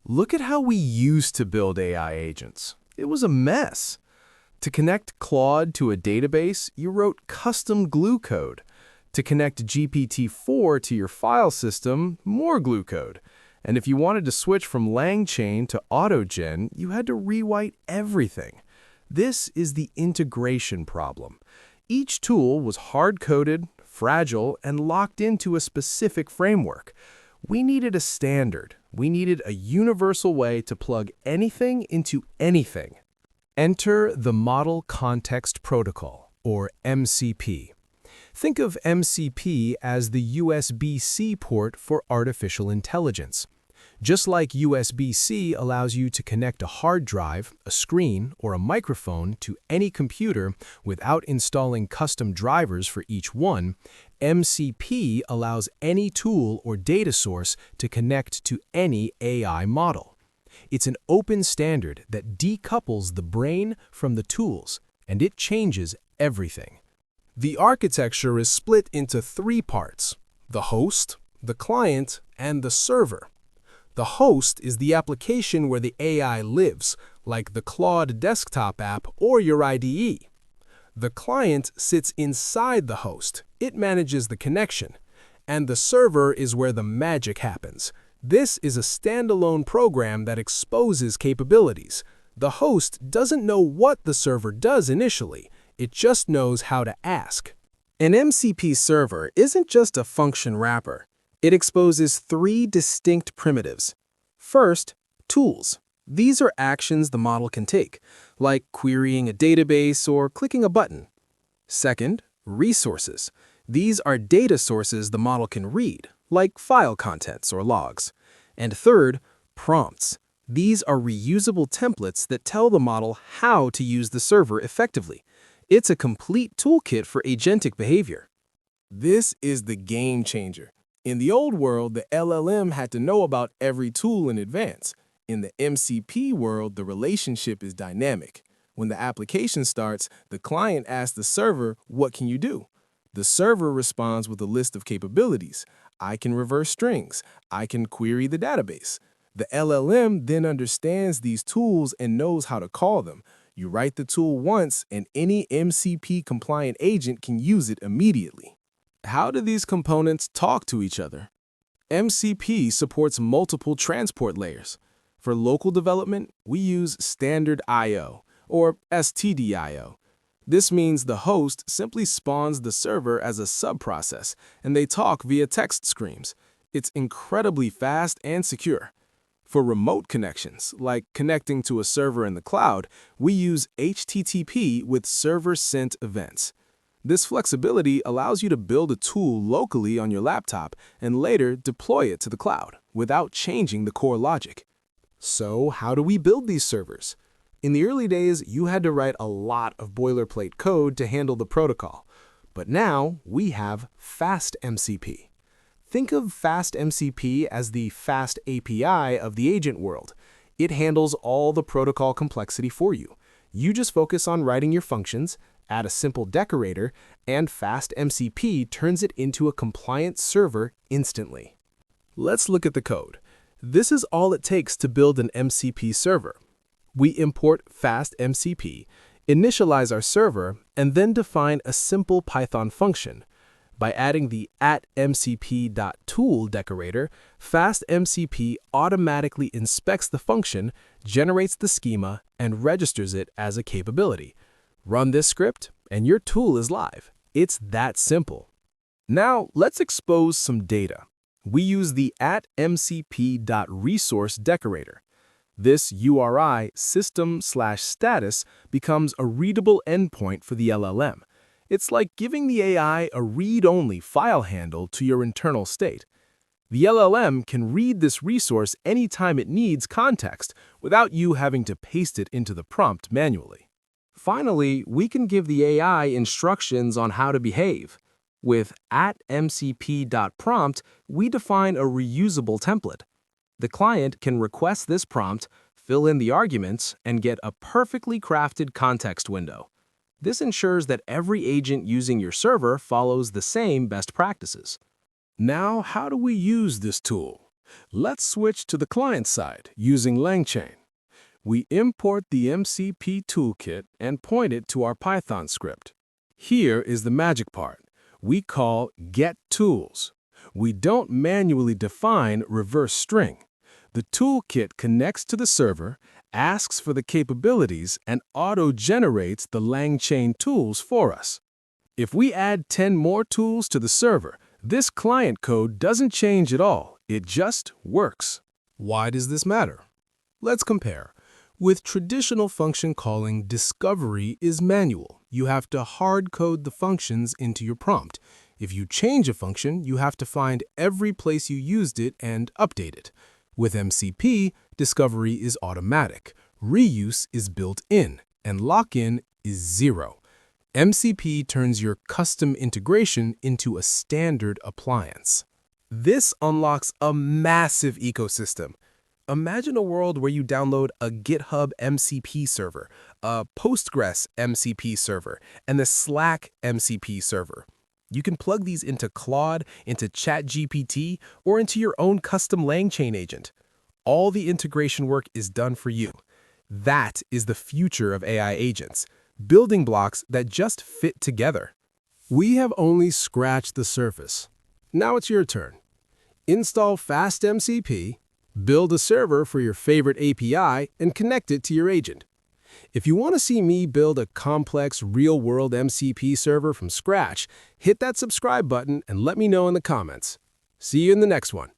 Look at how we used to build AI agents. It was a mess. To connect Claude to a database, you wrote custom glue code. To connect GPT-4 to your file system, more glue code. And if you wanted to switch from LangChain to AutoGen, you had to rewrite everything. This is the integration problem. Each tool was hard-coded, fragile, and locked into a specific framework. We needed a standard. We needed a universal way to plug anything into anything. Enter the Model Context Protocol, or MCP. Think of MCP as the USB-C port for artificial intelligence. Just like USB-C allows you to connect a hard drive, a screen, or a microphone to any computer without installing custom drivers for each one, MCP allows any tool or data source to connect to any AI model. It's an open standard that decouples the brain from the tools, and it changes everything. The architecture is split into three parts: the host, the client, and the server. The host is the application where the AI lives, like the Claude desktop app or your IDE. The client sits inside the host. It manages the connection. And the server is where the magic happens. This is a standalone program that exposes capabilities. The host doesn't know what the server does initially. It just knows how to ask. An MCP server isn't just a function wrapper. It exposes three distinct primitives. First, tools. These are actions the model can take, like querying a database or clicking a button. Second, resources. These are data sources the model can read, like file contents or logs. And third, prompts. These are reusable templates that tell the model how to use the server effectively. It's a complete toolkit for agentic behavior. This is the game changer. In the old world, the LLM had to know about every tool in advance. In the MCP world, the relationship is dynamic. When the application starts, the client asks the server, "What can you do?" The server responds with a list of capabilities. I can reverse strings. I can query the database. The LLM then understands these tools and knows how to call them. You write the tool once, and any MCP-compliant agent can use it immediately. How do these components talk to each other? MCP supports multiple transport layers. For local development, we use standard I/O, or STDIO. This means the host simply spawns the server as a subprocess, and they talk via text streams. It's incredibly fast and secure. For remote connections, like connecting to a server in the cloud, we use HTTP with server-sent events. This flexibility allows you to build a tool locally on your laptop and later deploy it to the cloud without changing the core logic. So, how do we build these servers? In the early days, you had to write a lot of boilerplate code to handle the protocol. But now, we have FastMCP. Think of FastMCP as the fast API of the agent world. It handles all the protocol complexity for you. You just focus on writing your functions, add a simple decorator, and FastMCP turns it into a compliant server instantly. Let's look at the code. This is all it takes to build an MCP server. We import FastMCP, initialize our server, and then define a simple Python function. By adding the @mcp.tool decorator, FastMCP automatically inspects the function, generates the schema, and registers it as a capability. Run this script, and your tool is live. It's that simple. Now, let's expose some data. We use the @mcp.resource decorator. This URI system/status becomes a readable endpoint for the LLM. It's like giving the AI a read-only file handle to your internal state. The LLM can read this resource anytime it needs context without you having to paste it into the prompt manually. Finally, we can give the AI instructions on how to behave. With @mcp.prompt, we define a reusable template. The client can request this prompt, fill in the arguments, and get a perfectly crafted context window. This ensures that every agent using your server follows the same best practices. Now, how do we use this tool? Let's switch to the client side using LangChain. We import the MCP toolkit and point it to our Python script. Here is the magic part. We call getTools. We don't manually define reverse string. The toolkit connects to the server, asks for the capabilities, and auto-generates the LangChain tools for us. If we add 10 more tools to the server, this client code doesn't change at all. It just works. Why does this matter? Let's compare. With traditional function calling, discovery is manual. You have to hard code the functions into your prompt. If you change a function, you have to find every place you used it and update it. With MCP, discovery is automatic, reuse is built in, and lock-in is 0. MCP turns your custom integration into a standard appliance. This unlocks a massive ecosystem. Imagine a world where you download a GitHub MCP server, a Postgres MCP server, and the Slack MCP server. You can plug these into Claude, into ChatGPT, or into your own custom LangChain agent. All the integration work is done for you. That is the future of AI agents, building blocks that just fit together. We have only scratched the surface. Now it's your turn. Install FastMCP, build a server for your favorite API, and connect it to your agent. If you want to see me build a complex, real-world MCP server from scratch, hit that subscribe button and let me know in the comments. See you in the next one.